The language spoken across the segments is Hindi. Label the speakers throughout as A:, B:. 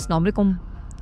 A: अस्सलाम वालेकुम।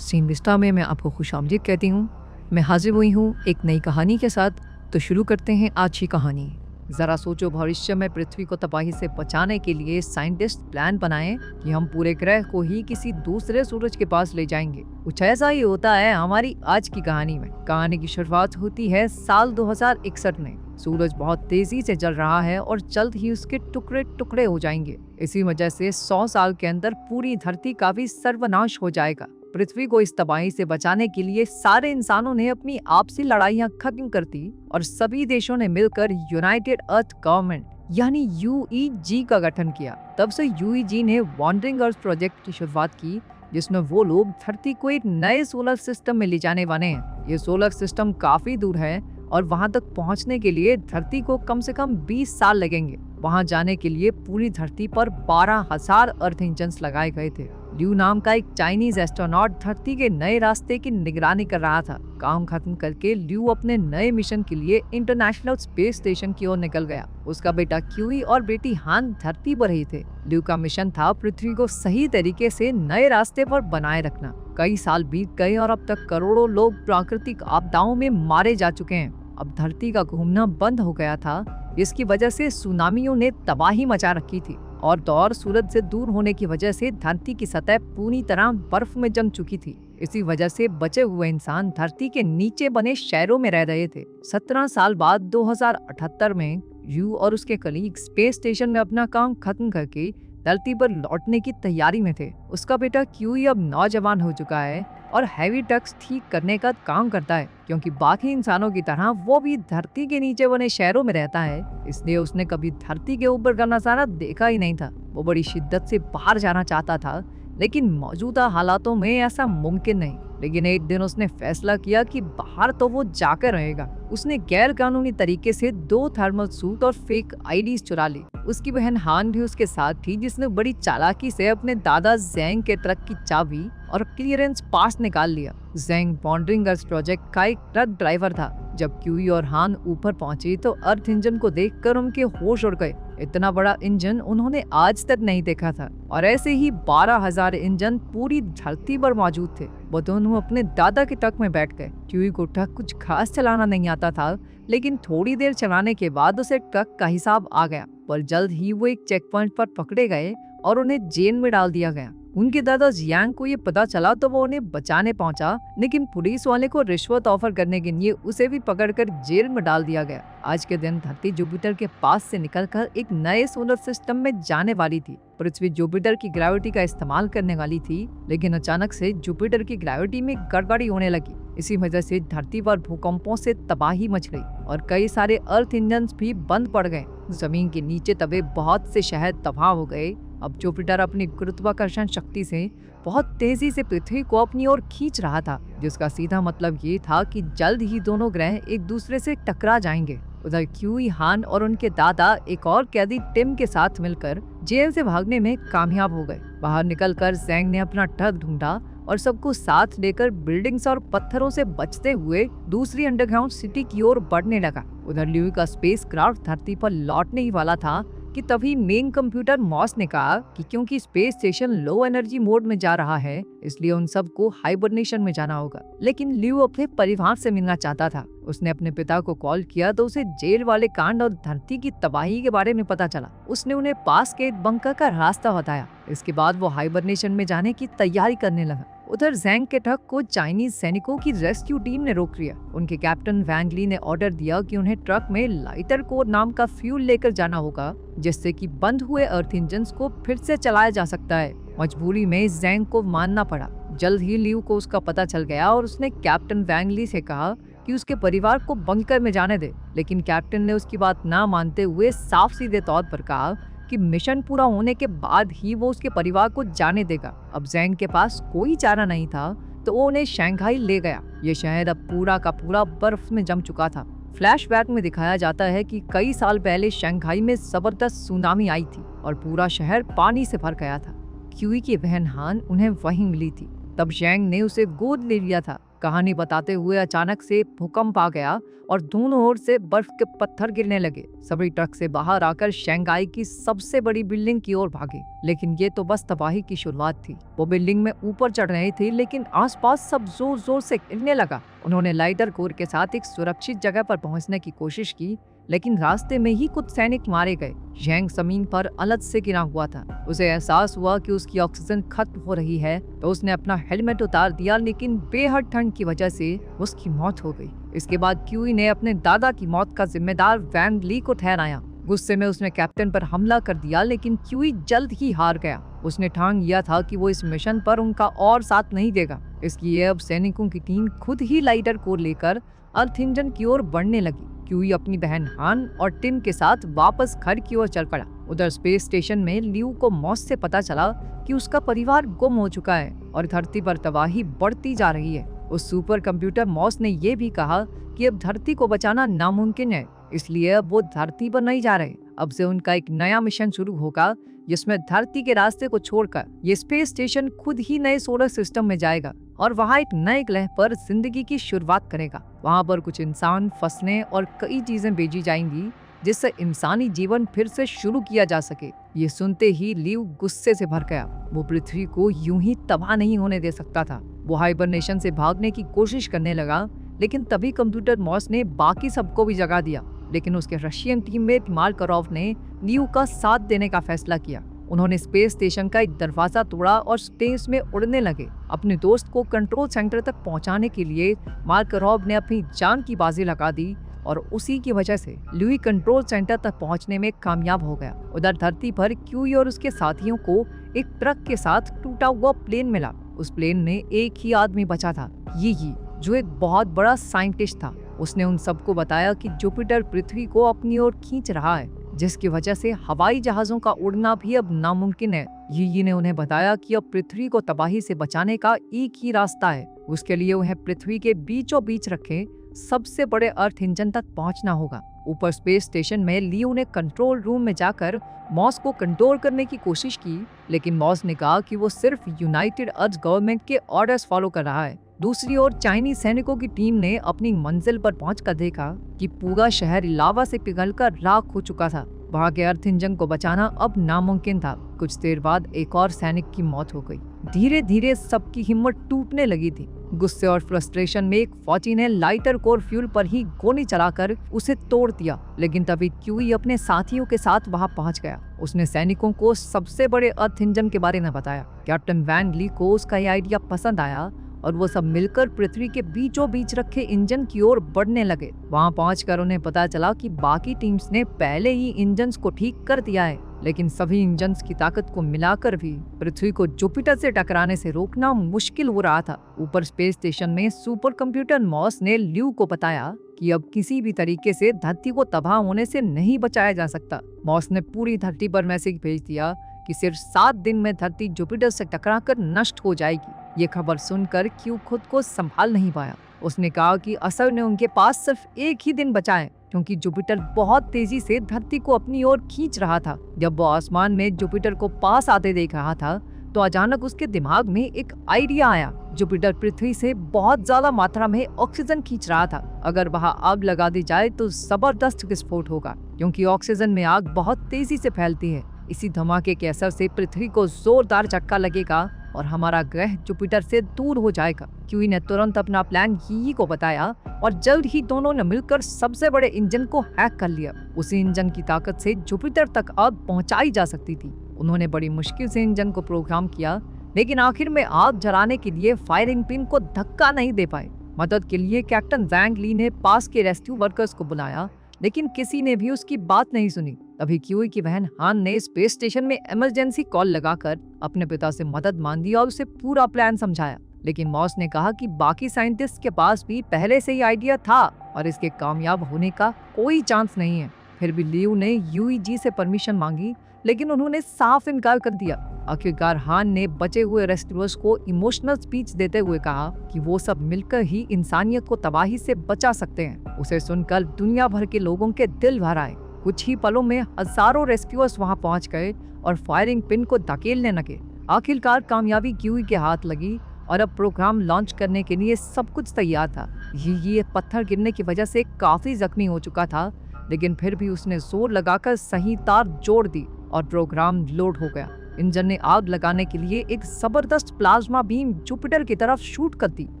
A: सीन विस्टा में मैं आपको खुशामदीद कहती हूँ। मैं हाजिर हुई हूँ एक नई कहानी के साथ। तो शुरू करते हैं आज की कहानी। ज़रा सोचो, भविष्य में पृथ्वी को तबाही से बचाने के लिए साइंटिस्ट प्लान बनाएं कि हम पूरे ग्रह को ही किसी दूसरे सूरज के पास ले जाएंगे। कुछ ऐसा ही होता है हमारी आज की कहानी में। कहानी की शुरुआत होती है साल 2061 में। सूरज बहुत तेजी से जल रहा है और जल्द ही उसके टुकड़े टुकड़े हो जाएंगे। इसी वजह से 100 साल के अंदर पूरी धरती का भी सर्वनाश हो जाएगा। पृथ्वी को इस तबाही से बचाने के लिए सारे इंसानों ने अपनी आपसी लड़ाइयां खत्म कर दी और सभी देशों ने मिलकर यूनाइटेड अर्थ गवर्नमेंट यानी UEG का गठन किया। तब से UEG ने वॉन्डरिंग अर्थ प्रोजेक्ट की शुरुआत की, जिसमें वो लोग धरती को एक नए सोलर सिस्टम में ले जाने वाले हैं। ये सोलर सिस्टम काफी दूर है और वहां तक पहुंचने के लिए धरती को कम से कम 20 साल लगेंगे। वहां जाने के लिए पूरी धरती पर 12,000 अर्थ इंजन्स लगाए गए थे। ल्यू नाम का एक चाइनीज एस्ट्रोनॉट धरती के नए रास्ते की निगरानी कर रहा था। काम खत्म करके ल्यू अपने नए मिशन के लिए इंटरनेशनल स्पेस स्टेशन की ओर निकल गया। उसका बेटा क्यूई और बेटी हान धरती पर ही थे। ल्यू का मिशन था पृथ्वी को सही तरीके से नए रास्ते पर बनाए रखना। कई साल बीत गए और अब तक करोड़ों लोग प्राकृतिक आपदाओं में मारे जा चुके हैं। अब धरती का घूमना बंद हो गया था, जिसकी वजह से सुनामियों ने तबाही मचा रखी थी और दौर सूरज से दूर होने की वजह से धरती की सतह पूरी तरह बर्फ में जम चुकी थी। इसी वजह से बचे हुए इंसान धरती के नीचे बने शहरों में रह रहे थे। 17 साल बाद 2078 में यू और उसके कलीग स्पेस स्टेशन में अपना काम खत्म करके धरती पर लौटने की तैयारी में थे। उसका बेटा क्यूई अब नौजवान हो चुका है और हैवी ट्रक्स ठीक करने का काम करता है, क्योंकि बाकी इंसानों की तरह वो भी धरती के नीचे बने शहरों में रहता है। इसलिए उसने कभी धरती के ऊपर का नजारा देखा ही नहीं था। वो बड़ी शिद्दत से बाहर जाना चाहता था, लेकिन मौजूदा हालातों में ऐसा मुमकिन नहीं। लेकिन एक दिन उसने फैसला किया कि बाहर तो वो जाकर रहेगा। उसने गैर कानूनी तरीके से 2 थर्मल सूट और फेक आईडीज चुरा ली। उसकी बहन हान भी उसके साथ थी, जिसने बड़ी चालाकी से अपने दादा ज़ैंग के ट्रक की चाबी और क्लियरेंस पास निकाल लिया। ज़ैंग वॉन्डरिंग अर्थ प्रोजेक्ट का एक ट्रक ड्राइवर था। जब क्यूई और हान ऊपर पहुंचे तो अर्थ इंजन को देखकर उनके होश उड़ गए। इतना बड़ा इंजन उन्होंने आज तक नहीं देखा था और ऐसे ही 12,000 इंजन पूरी धरती पर मौजूद थे। वो दोनों अपने दादा के ट्रक में बैठ गए। क्यूई को ट्रक कुछ खास चलाना नहीं आता था, लेकिन थोड़ी देर चलाने के बाद उसे ट्रक का हिसाब आ गया। पर जल्द ही वो एक चेक पॉइंट पर पकड़े गए और उन्हें जेल में डाल दिया गया। उनके दादा जियांग को ये पता चला तो वो उन्हें बचाने पहुंचा, लेकिन पुलिस वाले को रिश्वत ऑफर करने के लिए उसे भी पकड़कर जेल में डाल दिया गया। आज के दिन धरती जुपिटर के पास से निकलकर एक नए सोलर सिस्टम में जाने वाली थी। पृथ्वी जुपिटर की ग्रेविटी का इस्तेमाल करने वाली थी, लेकिन अचानक से जुपिटर की ग्रेविटी में गड़बड़ी होने लगी। इसी वजह से धरती पर भूकंपों से तबाही मच गई और कई सारे अर्थ इंजन भी बंद पड़ गए। जमीन के नीचे दबे बहुत से शहर तबाह हो गए। अब जुपिटर अपनी गुरुत्वाकर्षण शक्ति से बहुत तेजी से पृथ्वी को अपनी ओर खींच रहा था, जिसका सीधा मतलब ये था कि जल्द ही दोनों ग्रह एक दूसरे से टकरा जाएंगे। उधर क्यूई, हान और उनके दादा एक और कैदी टिम के साथ मिलकर जेल से भागने में कामयाब हो गए। बाहर निकलकर ज़ैंग ने अपना ट्रक ढूंढा और सबको साथ लेकर बिल्डिंग्स और पत्थरों से बचते हुए दूसरी अंडरग्राउंड सिटी की ओर बढ़ने लगा। उधर ल्यू का स्पेसक्राफ्ट धरती पर लौटने ही वाला था कि तभी मेन कंप्यूटर मॉस ने कहा कि क्योंकि space station low energy mode में जा रहा है, इसलिए उन सबको हाइबरनेशन में जाना होगा। लेकिन ल्यू अपने परिवार से मिलना चाहता था। उसने अपने पिता को कॉल किया तो उसे जेल वाले कांड और धरती की तबाही के बारे में पता चला। उसने उन्हें पास के एक बंकर का रास्ता बताया। इसके बाद वो हाइबरनेशन में जाने की तैयारी करने लगा। उधर ज़ैंग के ट्रक को चाइनीज सैनिकों की रेस्क्यू टीम ने रोक लिया। उनके कैप्टन वैंग ली ने ऑर्डर दिया कि उन्हें ट्रक में लाइटर कोर नाम का फ्यूल लेकर जाना होगा, जिससे कि बंद हुए अर्थ इंजन्स को फिर से चलाया जा सकता है। मजबूरी में ज़ैंग को मानना पड़ा। जल्द ही ल्यू को उसका पता चल गया और उसने कैप्टन वैंग ली से कहा कि उसके परिवार को बंकर में जाने दे, लेकिन कैप्टन ने उसकी बात ना मानते हुए साफ सीधे तौर पर कहा कि मिशन पूरा होने के बाद ही वो उसके परिवार को जाने देगा। अब ज़ैंग के पास कोई चारा नहीं था तो वो उन्हें शंघाई ले गया। ये शहर अब पूरा का पूरा बर्फ में जम चुका था। फ्लैशबैक में दिखाया जाता है कि कई साल पहले शंघाई में जबरदस्त सुनामी आई थी और पूरा शहर पानी से भर गया था। क्यूई की बहन हान उन्हें वहीं मिली थी। तब ज़ैंग ने उसे गोद ले लिया था कहानी बताते हुए अचानक से भूकंप आ गया और दोनों ओर से बर्फ के पत्थर गिरने लगे। सभी ट्रक से बाहर आकर शंघाई की सबसे बड़ी बिल्डिंग की ओर भागे, लेकिन ये तो बस तबाही की शुरुआत थी। वो बिल्डिंग में ऊपर चढ़ रहे थे, लेकिन आसपास सब जोर जोर से गिरने लगा। उन्होंने लाइटर कोर के साथ एक सुरक्षित जगह पर पहुंचने की कोशिश की, लेकिन रास्ते में ही कुछ सैनिक मारे गए। जैंग जमीन पर अलग से गिरा हुआ था। उसे एहसास हुआ कि उसकी ऑक्सीजन खत्म हो रही है, तो उसने अपना हेलमेट उतार दिया, लेकिन बेहद ठंड की वजह से उसकी मौत हो गई। इसके बाद क्यूई ने अपने दादा की मौत का जिम्मेदार वैंग ली को ठहराया। गुस्से में उसने कैप्टन पर हमला कर दिया, लेकिन क्यूई जल्द ही हार गया। उसने ठान लिया था कि वो इस मिशन पर उनका और साथ नहीं देगा। इसलिए अब सैनिकों की टीम खुद ही लाइटर कोर लेकर अर्थ इंजन की ओर बढ़ने लगी। क्यूई अपनी बहन हान और टिन के साथ वापस घर की ओर चल पड़ा। उधर स्पेस स्टेशन में लियू को मॉस से पता चला कि उसका परिवार गुम हो चुका है और धरती पर तबाही बढ़ती जा रही है। उस सुपर कंप्यूटर मॉस ने यह भी कहा कि अब धरती को बचाना नामुमकिन है, इसलिए अब वो धरती पर नहीं जा रहे। अब से उनका एक नया मिशन शुरू होगा, जिसमें धरती के रास्ते को छोड़कर ये स्पेस स्टेशन खुद ही नए सोलर सिस्टम में जाएगा और वहाँ एक नए ग्रह पर जिंदगी की शुरुआत करेगा। वहाँ पर कुछ इंसान, फसलें और कई चीजें भेजी जाएंगी, जिससे इंसानी जीवन फिर से शुरू किया जा सके। ये सुनते ही लियू गुस्से से भर गया। वो पृथ्वी को यूं ही तबाह नहीं होने दे सकता था। वो हाइबरनेशन से भागने की कोशिश करने लगा, लेकिन तभी कंप्यूटर मॉस ने बाकी सबको भी जगा दिया। लेकिन उसके रशियन टीममेट मार्करोव ने लियू का साथ देने का फैसला किया। उन्होंने स्पेस स्टेशन का एक दरवाजा तोड़ा और स्पेस में उड़ने लगे। अपने दोस्त को कंट्रोल सेंटर तक पहुंचाने के लिए मार्करोव ने अपनी जान की बाजी लगा दी और उसी की वजह से लुई कंट्रोल सेंटर तक पहुंचने में कामयाब हो गया। उधर धरती पर क्यूई और उसके साथियों को एक ट्रक के साथ टूटा हुआ प्लेन मिला। उस प्लेन में एक ही आदमी बचा था, यी, जो एक बहुत बड़ा साइंटिस्ट था। उसने उन सबको बताया कि जुपिटर पृथ्वी को अपनी ओर खींच रहा है, जिसकी वजह से हवाई जहाजों का उड़ना भी अब नामुमकिन है। यी ने उन्हें बताया कि अब पृथ्वी को तबाही से बचाने का एक ही रास्ता है। उसके लिए उन्हें पृथ्वी के बीचों बीच रखे सबसे बड़े अर्थ इंजन तक पहुंचना होगा। ऊपर स्पेस स्टेशन में लियो ने कंट्रोल रूम में जाकर मॉस को कंट्रोल करने की कोशिश की, लेकिन मॉस ने कहा कि वो सिर्फ यूनाइटेड अर्थ गवर्नमेंट के ऑर्डर्स फॉलो कर रहा है। दूसरी ओर चाइनीज सैनिकों की टीम ने अपनी मंजिल पर पहुंचकर देखा कि पूरा शहर लावा से पिघलकर राख हो चुका था। वहां के अर्थ इंजन को बचाना अब नामुमकिन था। कुछ देर बाद एक और सैनिक की मौत हो गई। धीरे धीरे सबकी हिम्मत टूटने लगी थी। गुस्से और फ्रस्ट्रेशन में एक फौजी ने लाइटर कोर फ्यूल पर ही गोली चलाकर उसे तोड़ दिया, लेकिन तभी क्यूई अपने साथियों के साथ वहां पहुंच गया। उसने सैनिकों को सबसे बड़े अर्थ इंजन के बारे में बताया। कैप्टन वैन ली को उसका ये आइडिया पसंद आया और वो सब मिलकर पृथ्वी के बीचों बीच रखे इंजन की ओर बढ़ने लगे। वहां पहुंचकर उन्हें पता चला कि बाकी टीम्स ने पहले ही इंजन्स को ठीक कर दिया है, लेकिन सभी इंजन्स की ताकत को मिलाकर भी पृथ्वी को जुपिटर से टकराने से रोकना मुश्किल हो रहा था। ऊपर स्पेस स्टेशन में सुपर कंप्यूटर मॉस ने ल्यू को बताया कि अब किसी भी तरीके से धरती को तबाह होने से नहीं बचाया जा सकता। मॉस ने पूरी धरती पर मैसेज भेज दिया कि सिर्फ 7 दिन में धरती जुपिटर से टकराकर नष्ट हो जाएगी। ये खबर सुनकर क्यू खुद को संभाल नहीं पाया। उसने कहा कि असल में उनके पास सिर्फ एक ही दिन बचा है, क्योंकि जुपिटर बहुत तेजी से धरती को अपनी ओर खींच रहा था। जब वो आसमान में जुपिटर को पास आते देख रहा था, तो अचानक उसके दिमाग में एक आइडिया आया। जुपिटर पृथ्वी से बहुत ज्यादा मात्रा में ऑक्सीजन खींच रहा था। अगर वहां आग लगा दी जाए तो जबरदस्त विस्फोट होगा, क्योंकि ऑक्सीजन में आग बहुत तेजी से फैलती है। इसी धमाके के असर से पृथ्वी को जोरदार झटका लगेगा और हमारा ग्रह जुपिटर से दूर हो जाएगा। क्यूई ने तुरंत अपना प्लान यी को बताया और जल्द ही दोनों ने मिलकर सबसे बड़े इंजन को हैक कर लिया। उसी इंजन की ताकत से जुपिटर तक आग पहुंचाई जा सकती थी। उन्होंने बड़ी मुश्किल से इंजन को प्रोग्राम किया, लेकिन आखिर में आग जलाने के लिए फायरिंग पिन को धक्का नहीं दे पाए। मदद के लिए कैप्टन वैंग ली ने पास के रेस्क्यू वर्कर्स को बुलाया, लेकिन किसी ने भी उसकी बात नहीं सुनी। तभी क्यूई की बहन हान ने स्पेस स्टेशन में इमरजेंसी कॉल लगाकर अपने पिता से मदद मांगी और उसे पूरा प्लान समझाया। लेकिन मॉस ने कहा कि बाकी साइंटिस्ट के पास भी पहले से ही आइडिया था और इसके कामयाब होने का कोई चांस नहीं है। फिर भी लियू ने यूईजी से परमिशन मांगी, लेकिन उन्होंने साफ इनकार कर दिया। आखिरकार हान ने बचे हुए रेस्क्यूअर्स को इमोशनल स्पीच देते हुए कहा कि वो सब मिलकर ही इंसानियत को तबाही से बचा सकते हैं। उसे सुनकर दुनिया भर के लोगों के दिल भर आए। कुछ ही पलों में हजारों रेस्क्यूअर्स वहां पहुंच गए और फायरिंग पिन को धकेलने लगे। आखिरकार कामयाबी क्यूई के हाथ लगी और अब प्रोग्राम लॉन्च करने के लिए सब कुछ तैयार था। ये पत्थर गिरने की वजह से काफी जख्मी हो चुका था, लेकिन फिर भी उसने जोर लगाकर सही तार जोड़ दी और प्रोग्राम लोड हो गया। इंजन ने आग लगाने के लिए एक जबरदस्त प्लाज्मा बीम जुपिटर की तरफ शूट कर दी,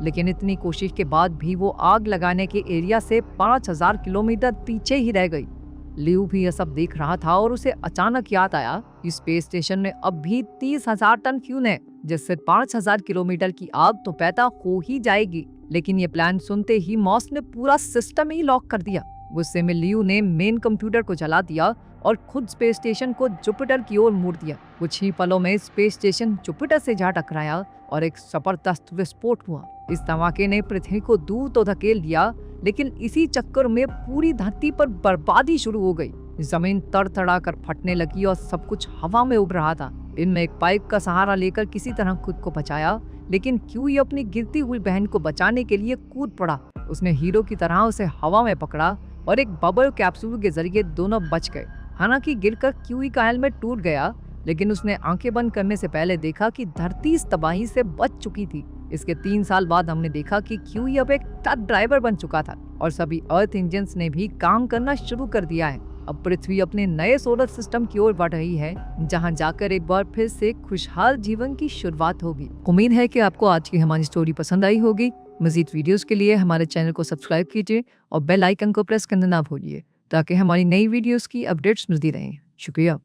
A: लेकिन इतनी कोशिश के बाद भी वो आग लगाने के एरिया से 5000 किलोमीटर पीछे ही रह गई। लियू भी यह सब देख रहा था और उसे अचानक याद आया कि स्पेस स्टेशन में अब भी 30,000 टन फ्यूल है, जिससे 5000 किलोमीटर की आग तो पैदा हो ही जाएगी। लेकिन ये प्लान सुनते ही मॉस ने पूरा सिस्टम ही लॉक कर दिया। गुस्से में लियू ने मेन कंप्यूटर को जला दिया और खुद स्पेस स्टेशन को जुपिटर की ओर मोड़ दिया। कुछ ही पलों में स्पेस स्टेशन जुपिटर से जा टकराया और एक जबरदस्त विस्फोट हुआ। इस धमाके ने पृथ्वी को दूर तो धकेल दिया, लेकिन इसी चक्कर में पूरी धरती पर बर्बादी शुरू हो गई। जमीन तड़तड़ा कर फटने लगी और सब कुछ हवा में उड़ रहा था। इनमें एक पाइप का सहारा लेकर किसी तरह खुद को बचाया, लेकिन क्यूई अपनी गिरती हुई बहन को बचाने के लिए कूद पड़ा। उसने हीरो की तरह उसे हवा में पकड़ा और एक बबल कैप्सूल के जरिए दोनों बच गए। हालांकि गिरकर क्यूई का हेलमेट टूट गया, लेकिन उसने आंखें बंद करने से पहले देखा कि धरती इस तबाही से बच चुकी थी। इसके 3 साल बाद हमने देखा कि क्यूई अब एक ट्रक ड्राइवर बन चुका था और सभी अर्थ इंजन्स ने भी काम करना शुरू कर दिया है। अब पृथ्वी अपने नए सोलर सिस्टम की ओर बढ़ रही है, जहां जाकर एक बार फिर से खुशहाल जीवन की शुरुआत होगी। उम्मीद है कि आपको आज की हमारी स्टोरी पसंद आई होगी। मजीद वीडियोस के लिए हमारे चैनल को सब्सक्राइब कीजिए और बेल आइकन को प्रेस करना ना भूलिए, ताकि हमारी नई वीडियोस की अपडेट्स मिलती रहें। शुक्रिया।